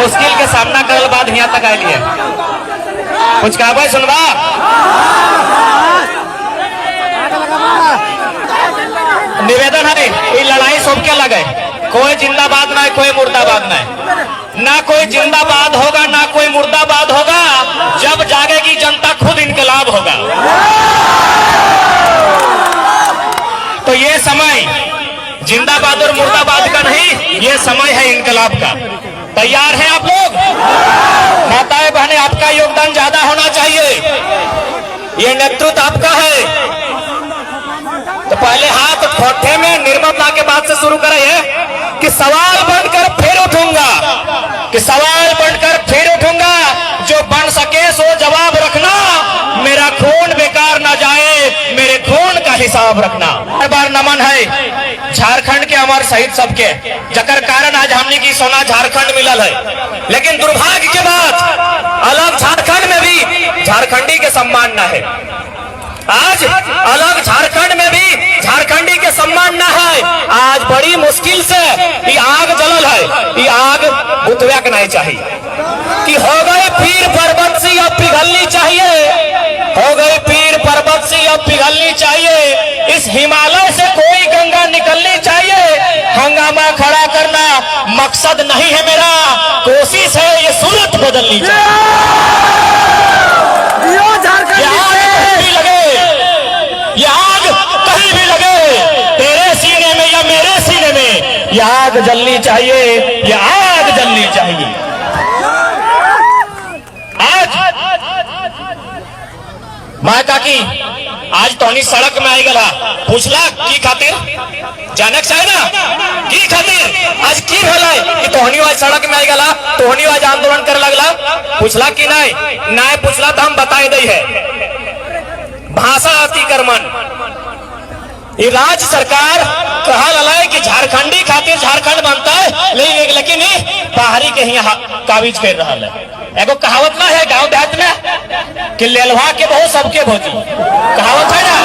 मुश्किल के सामना करल बाद यहाँ तक आये लिए कुछ कहबे सुनबा। निवेदन है ये लड़ाई सबके लगे, कोई जिंदाबाद ना कोई मुर्दाबाद ना कोई जिंदाबाद होगा ना कोई मुर्दाबाद होगा। जब जागेगी जनता खुद इनकलाब होगा। तो ये समय जिंदाबाद और मुर्दाबाद का नहीं, ये समय है इनकलाब का। तैयार हैं आप लोग? माताएं बहनें, आपका योगदान ज्यादा होना चाहिए, ये नेतृत्व आपका है। तो पहले हाथ ठोठे में निर्ममता के बाद से शुरू करें कि सवाल बनकर फिर उठूंगा, कि सवाल बनकर फिर उठूंगा। जो बन सके सो जवाब रखना, मेरा खून बेकार ना जाए, मेरे खून का हिसाब रखना। हर बार नमन है झारखंड के अमर शहीद सबके, जकर कारण आज हमने की सोना झारखंड मिलल है। लेकिन दुर्भाग्य के बाद अलग झारखंड में भी झारखंडी के सम्मान न है। आज अलग झारखंड में भी झारखंडी के सम्मान न है। आज बड़ी मुश्किल से ये आग जलल है, ये आग बुतवा के नहीं चाहिए कि हो गए पीर पर्वत सी अब पिघलनी चाहिए, हो गए पीर पर्वत सी अब पिघलनी चाहिए। इस हिमालय से कोई गंगा निकलनी चाहिए। हंगामा खड़ा करना मकसद नहीं है मेरा, कोशिश है ये सूरत बदलनी चाहिए। ये आग कहीं भी लगे, तेरे सीने में या मेरे सीने में, ये आग जलनी चाहिए, ये आग जलनी चाहिए। आज माँ काकी आज तोहनी सड़क में आई गला, पूछला की खातिर जानक चाहे ना की खातिर आज की भला कि तोहनी आज सड़क में आई गला, तोहनी आज आंदोलन कर लगला। पूछला की नहीं पूछला तो हम बताए दई है। भाषा अतिक्रमण ये राज्य सरकार कहा ललाए कि झारखंडी खातिर झारखंड बनता है, लेकिन बाहरी के यहाँ काबिज कर रहा है। एगो कहावत ना है गांव देहात में कि लेलवा के बहु सबके भोजी, कहावत है ना।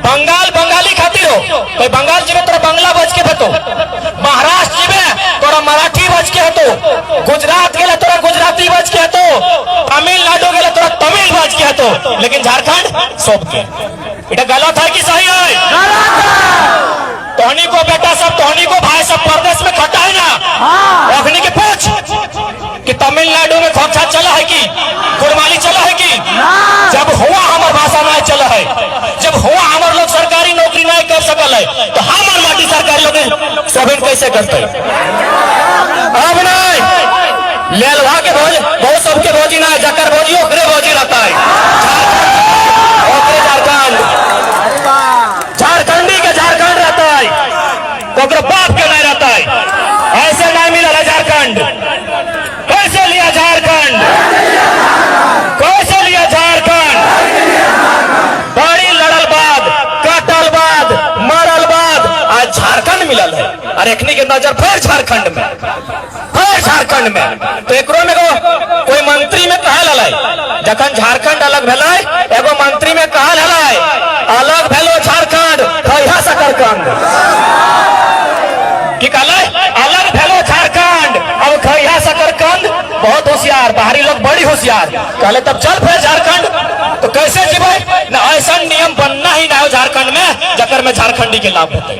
बंगाल बंगाली खातिर हो, कोई बंगाल जीवे तोरा बंगला बज के बतो, महाराष्ट्र जीवे तोरा मराठी बज के हतो, गुजरात गेला तोरा गुजराती बज के हतो, तमिलनाडु गेला तोरा तमिल बज के हतो, लेकिन झारखंड सबके। इटा गलत है कि सही है? तोहनी को बेटा सब, तोहनी को भाई सब प्रदेश में खटा है ना, अग्नि के पूछ कि तमिलनाडु में खोखा चला है कि गुरमाली चला है कि जब हुआ हमार भाषा नहीं चला है, जब हुआ हमार लोग सरकारी नौकरी नहीं कर सकल है, तो हमार माटी सरकारी लोग सब कैसे करते? अब नहीं लेलवा के भोज बहुत सबके भोजी ना, जकर भोजी ओकरे भोजी रहता है। झारखंडी के झारखंड रहता है, ओकरे बाप के नहीं रहता है। ऐसे नहीं मिला है झारखंड। कैसे लिया झारखंड? कैसे लिया झारखंड? बड़ी लड़ल बाद, कटल बाद, मरल बाद आज झारखंड मिलल है। और एकनी के नजर फिर झारखंड में, फिर झारखंड में। तो एकरो में कोई मंत्री में कहा ललाई, जखन झारखंड अलग भेलै, एगो मंत्री में कहा ललाई अलग भेलो झारखंड खैहा सकरकंद, की कहलै अलग भेलो झारखंड अब खैहा सकरकंद। बहुत होशियार, बाहरी लोग बड़ी होशियार, कहले तब चल फिर झारखंड। तो कैसे जीवे ना, ऐसा नियम बनना ही ना हो झारखंड में जकर में झारखंडी के लाभ होते।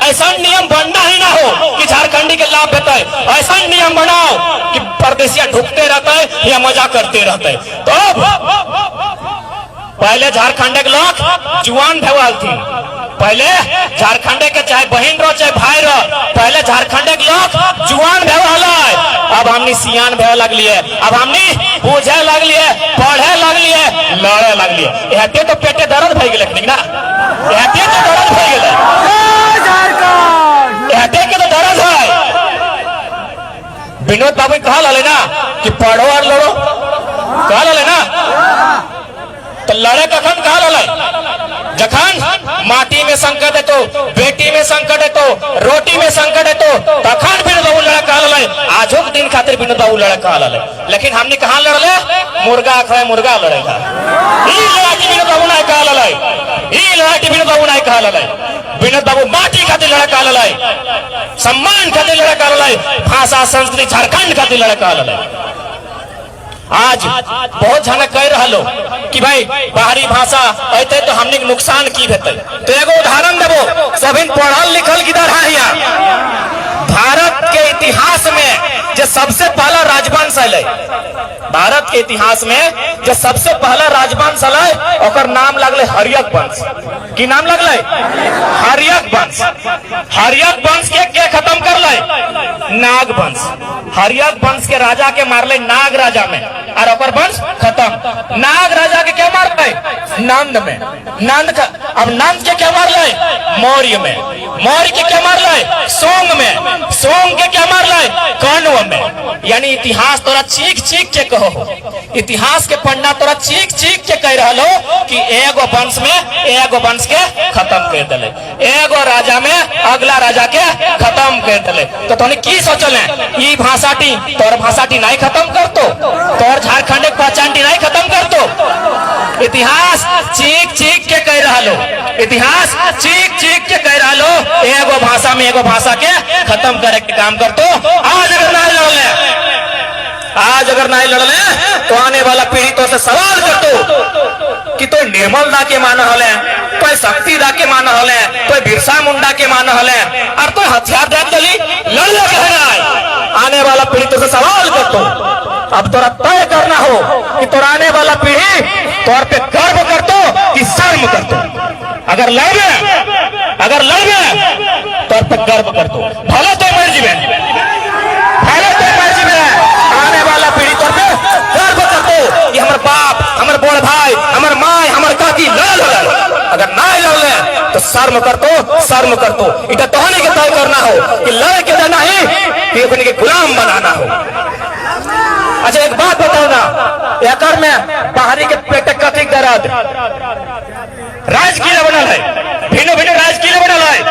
ऐसा नियम बनना ही ना हो कि झारखंडी के लाभ होता है। ऐसा नियम बनाओ कि परदेशिया ढुकते रहता है या मजा करते रहते हैं। तो पहले झारखंड के लोग जुआन भेवाल थी, पहले झारखंड के चाहे बहन रो चाहे भाई रो, पहले झारखंड के लोग जुआन भेवाल है। अब हमने सियान भेवे लगलिए, अब हमने बूझे लगलिए, पढ़े लगलिए, लड़े लगलिए। एहते तो पेटे दर्द भई गेले ना, एहते तो दर्द भई गेले, एहते के तो दर्द है। विनोद बाबू कहा लले ना कि पढ़ो और लड़ो, कहा लले ना, तो लड़े कखन कहा लले जखन माटी में संकट है तो, बेटी में संकट है तो, रोटी में संकट है तो, तखन विनोद बाबू लड़ा कहा लले। आजो के दिन खातिर विनोद बाबू लड़ा कहा लले, लेकिन हमने कहा लड़ले मुर्गा खाए मुर्गा लड़ेगा। ई लड़ाई विनोद बाबू नहीं कहा लले, ई लड़ाई विनोद बाबू नहीं कहा लले। विनोद बाबू माटी खातिर लड़का लड़ाई, सम्मान खातिर लड़का लड़ाई, भाषा संस्कृति झारखंड खातिर लड़का लड़ाई। आज बहुत जन कह रहा लो कि भाई बाहरी भाषा अते तो हमने नुकसान की हेतु। तो एगो उदाहरण देवो, सभी पढ़ल लिखल किधर है यहाँ। भारत के इतिहास में जो सबसे पहला राजवंश है, भारत के इतिहास में जो सबसे पहला राजवंश है ओकर नाम लगले हर्यक वंश। की नाम लगले? हर्यक वंश। हर्यक वंश के खत्म कर ले? नाग वंश। हर्यक वंश के राजा के मारले नाग राजा में, और ओकर वंश खत्म। नाग राजा के क्या मारले? नंद में। नंद का अब नंद के क्या मारले? मौर्य में। मौर्य के क्या मारले? सोंग में। सोंग के क्या मारले? कण्व में। यानी इतिहास तोरा चीख चीख के कहो, इतिहास के पन्ना तोरा चीख चीख के कह रहा लो कि एगो वंश में एगो वंश के खत्म कर दिले, एगो राजा में अगला राजा के खत्म कर दिले। तो तोने की सोचल है? ई भाषाटी तोर भाषाटी नहीं खत्म करतो, तोर झारखंड के पहचान नहीं खत्म करतो। इतिहास चीख चीख के कह रहा लो, इतिहास चीख चीख के कह रहा लो एगो भाषा में एगो भाषा के खत्म करे के काम करतो। आज अगर नहीं लड़ले तो आने वाला पीढ़ी तो से सवाल करतो कि तो निर्मल दा के माना हले, तो शक्ति दा के माना हले, तो बिरसा मुंडा के माना हले, और तो हथियार दे दली लड़ कह। आने वाला पीढ़ी तो से सवाल करतो। अब तोरा तय करना हो कि तोरा आने वाला पीढ़ी तौर पे गर्व करतो कि शर्म करतो। अगर लड़े तौर पे गर्व करतो, भले तो मर्जी में, भले तो मर्जी में आने वाला पीढ़ी तौर पे गर्व करतो कि हमारे बाप, हमारे बड़ भाई, हमारे माँ, हमारे काकी लड़। अगर ना लड़े तो शर्म करतो। इटा तोहने के तय करना हो कि लड़ के देना ही कि अपने के गुलाम बनाना हो। अच्छा एक बात बताओ ना, एकर में बाहरी के पेट कथी दर्द राज किले बनल है, भिन्न भिन्न राज किले बनल है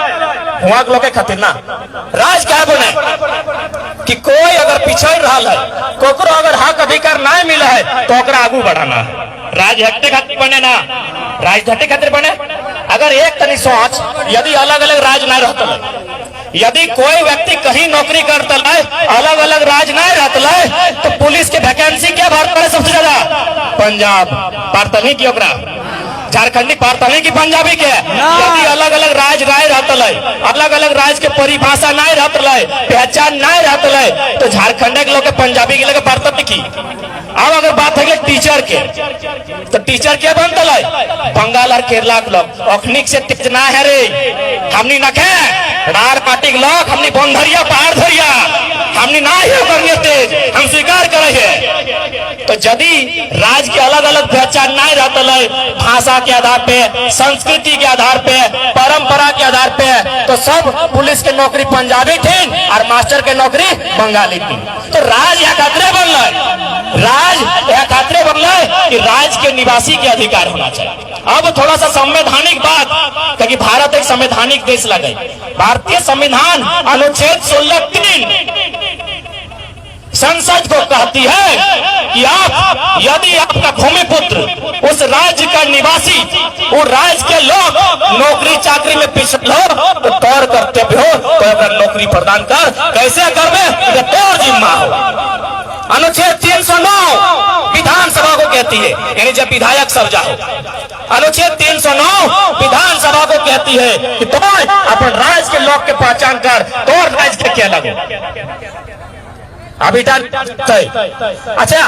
वहां के लोग खातिर ना। राज क्या बने कि कोई अगर पिछड़ रहा है, कोकरो अगर हक अधिकार नहीं मिला है तो ओकरा आगू बढ़ाना है। राज हटे खातिर बने ना, राज हटे खातिर बने। अगर एक तनी सोच, यदि अलग अलग राज नहीं रहता, यदि कोई व्यक्ति कहीं नौकरी करता है, अलग अलग राज नहीं रहता है, तो पुलिस के वैकेंसी क्या भरता है सबसे ज्यादा? पंजाब पारतनी की, ओकरा झारखंडी पारतनी की, पंजाबी के। यदि अलग अलग राज राय रहता है, अलग अलग राज के परिभाषा नहीं रहता है, पहचान नहीं रहता है, तो झारखंड के लोग पंजाबी के लोग पारतनी की। अब अगर बात है टीचर के, तो टीचर क्या बनता है? बंगाल और केरला के लोग अखनिक से तेज ना है रे, हमनी नखे रार पार्टी के लोग, हमनी बंधरिया पहाड़ धरिया, हमनी ना ही करने तेज, हम स्वीकार करे। तो यदि राज के अलग अलग पहचान नहीं रहता है, भाषा के आधार पे, संस्कृति के आधार पे, परंपरा के आधार पे, तो सब पुलिस के नौकरी पंजाबी थी और मास्टर के नौकरी बंगाली थी। तो राज यहाँ खातरे बन रहा, राज यहाँ खातरे बन रहा है कि राज के निवासी के अधिकार होना चाहिए। अब थोड़ा सा संवैधानिक बात, क्योंकि भारत एक संवैधानिक देश लगे। भारतीय संविधान अनुच्छेद 16(3) संसद को कहती है कि आप, यदि आपका भूमिपुत्र उस राज्य का निवासी, वो राज्य के लोग नौकरी चाकरी में पिछड़ हो तो तौर कर्तव्य हो तो अगर नौकरी प्रदान कर, कैसे करवे तो तौर जिम्मा हो। अनुच्छेद 309 विधानसभा को कहती है, यानी जब विधायक सब जाओ, अनुच्छेद 309 विधानसभा को कहती है कि तुम अपन राज्य के लोग के पहचान कर, तो राज्य के क्या लगो अभी अच्छा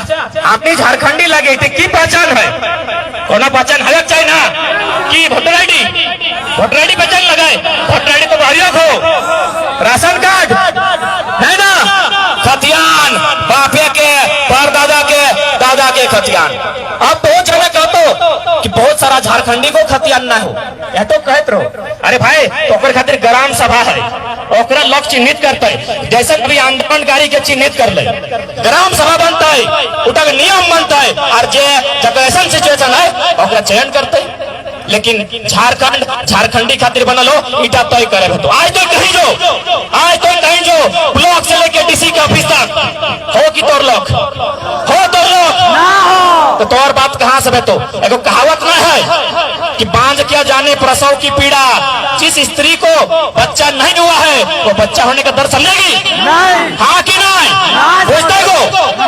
अपनी झारखंडी लगे थे की पहचान है, कोना पहचान है चाहिए ना कि वोटर आईडी पहचान लगाए। वोटर आईडी तो बाहरियक हो, राशन कार्ड है ना, खतियान बापे के, परदादा के, दादा के खतियान। अब बहुत जगह कहते कि बहुत सारा झारखंडी को खतियान ना हो, यह तो कहते रहो। अरे भाई तो खातिर ग्राम सभा है, ओकरा लोग चिन्हित करते है, जैसे कभी आंदोलनकारी के चिन्हित कर ले, ग्राम सभा बनता है, उठा नियम बनता है, और जब ऐसा सिचुएशन है ओकरा चयन करते है। लेकिन झारखंडी खातिर बनल हो इटा तय करे तो आज तो कहीं जो ब्लॉक से लेके डीसी के ऑफिस तक हो कि तोर लोग हो, तो तोर बात कहाँ से तो एगो कहावत ना है कि कि बांझ क्या जाने प्रसव की पीड़ा, जिस स्त्री को बच्चा नहीं हुआ है वो बच्चा होने का दर्द समझेगी? हाँ कि नहीं? पूछते को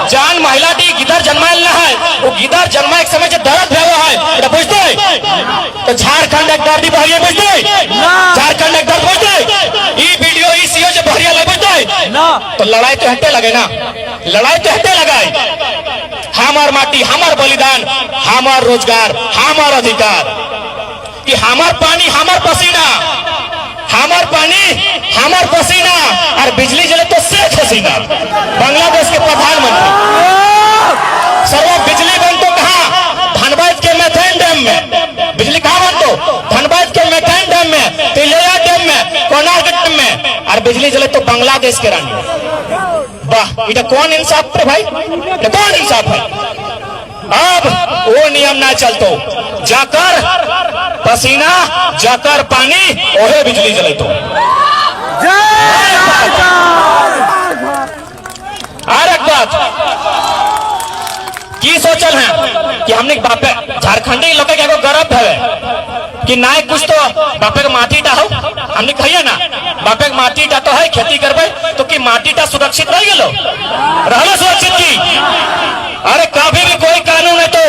जान महिला टी गिदर जन्मायल न है, वो गिदर जन्मा एक समय से दर्द भेवा है तो पूछते तो झारखंड एक दर्दी बहरिया पूछते, झारखंड एक दर्द पूछते, ई वीडियो ई सीओ से बहरिया लग पूछते, तो लड़ाई तो हटे लगे ना, लड़ाई तो हटे लगाए। हमार माटी, हमार बलिदान, हमार रोजगार, हमार अधिकार, कि हमार पानी, हमार पसीना, हमार पानी, हमार पसीना, और बिजली जले तो शेख हसीना, बांग्लादेश के प्रधानमंत्री। सर्व बिजली बन तो कहा धनबाद के मेथेन डैम में, बिजली कहा बन तो धनबाद के मेथेन डैम में, तिलिया डैम में, कोणार्क डैम में, और बिजली जले तो बांग्लादेश के रानी। वाह, इधर कौन इंसाफ है भाई, ये कौन इंसाफ है? अब वो नियम ना चलतो, जाकर पसीना, जाकर पानी, ओहे बिजली जले तो। और एक बात की सोचल है कि हमने बापे झारखंडी लोग के गर्व है कि ना कुछ तो बापे के माटी टा हो, हमने कहिए ना बापे के माटी टा तो है, खेती करबे तो कि माटी टा सुरक्षित रह गेलो, रहलो सुरक्षित की। अरे कभी भी कोई कानून है तो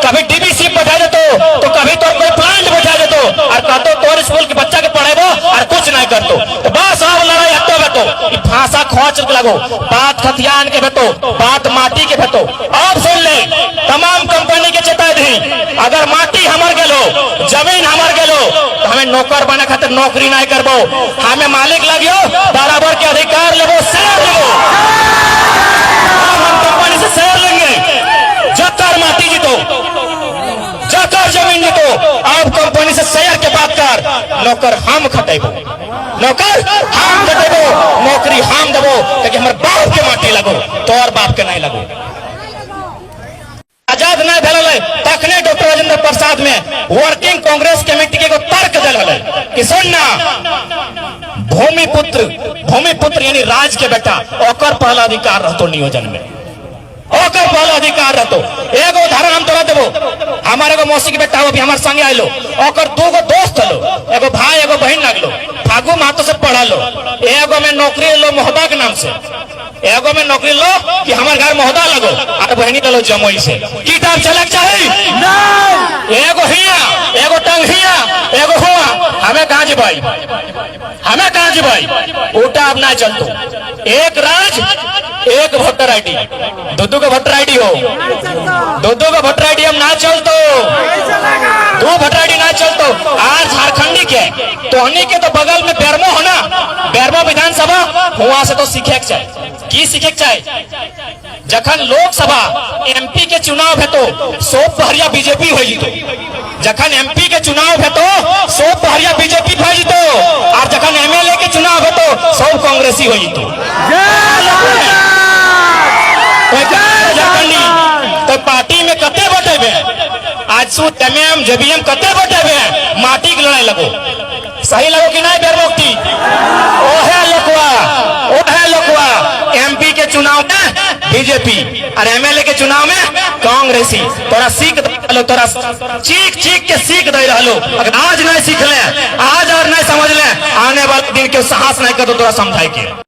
कभी डीबीसी बैठा देतो, तो कभी तो कोई प्लांट बैठा देतो, और कहतो तोर स्कूल के बच्चा के पढ़ेबो और कुछ नहीं करतो, तो बस अब लड़ाई हटो बेटो, भाषा खोच लगो, बात खतियान के बेटो, बात माटी के बेटो। अब सुन ले, तमाम कंपनी के चेता दी, अगर माटी हमार गेलो, जमीन हमार गेलो, तो हमें नौकर बने खातिर नौकरी नहीं करबो, हमें मालिक लगियो, बराबर के अधिकार लेबो, शेयर लेबो, हम कंपनी से शेयर लेंगे, जकर माटी जीतो, जकर जमीन जीतो, अब कंपनी से शेयर के बात कर, नौकर हम खटेबो, नौकर हम खटेबो, नौकरी हम देबो, ताकि हमारे बाप के माटी लगो, तो और बाप के नहीं लगो। आजाद नहीं भेल तखने डॉक्टर राजेंद्र प्रसाद में वर्किंग कांग्रेस कमेटी के तर्क दिल कि सुनना, भूमिपुत्र यानी राज के बेटा ओकर पहला अधिकार रहतो नियोजन में, ओकर पहला अधिकार रहतो। एगो उदाहरण हम तोरा देबो, हमारे एगो मौसी के बेटा हो भी हमारे संगे आइलो, ओकर दूगो दोस्त लो, एगो भाई एगो बहन लगलो, फागू महतो से पढ़ा लो, एगो में नौकरी लो महोदा के नाम से, एगो में नौकरी लो कि हमारे घर महोदा लगो, और बहनी लो जमुई से। किताब चले चाहिए एगो हिया, एगो टंग हिया, एगो हुआ, हमें कहाँ जी भाई, हमें कहाँ जी भाई, उल्टा अब ना चलतो, एक राज एक वोटर आईडी, दो का वोटर आईडी हो, दो का वोटर आईडी हम ना चलतो, दो वोटर आईडी ना चलतो। आज झारखंडी के तो हनी के तो बगल में बेरमो हो ना, बेरमो विधानसभा हुआ से तो सीखे के चाहिए, की सीखे के चाहिए, जखन लोकसभा एमपी के चुनाव है तो सोप पहरिया बीजेपी हो जीतो, जखन एमपी के चुनाव है तो सोप पहरिया बीजेपी हो जीतो, और जखन एमएलए के चुनाव है तो सब कांग्रेसी हो जीतो। तो पार्टी में कते बटेबे, आज सू एमएम जेबीएम कते बटेबे, माटी की लड़ाई लगो, सही लगो कि नहीं बेरमोक्ति, ओहे लोकवा एमपी के चुनाव में बीजेपी और एमएलए के चुनाव में कांग्रेसी, तोरा सीख तोरा चीख के सीख दे रहो, अगर आज नहीं सीख ले, आज और नहीं समझ ले, आने वाले दिन के साहस नहीं कर तो तोरा समझाए के।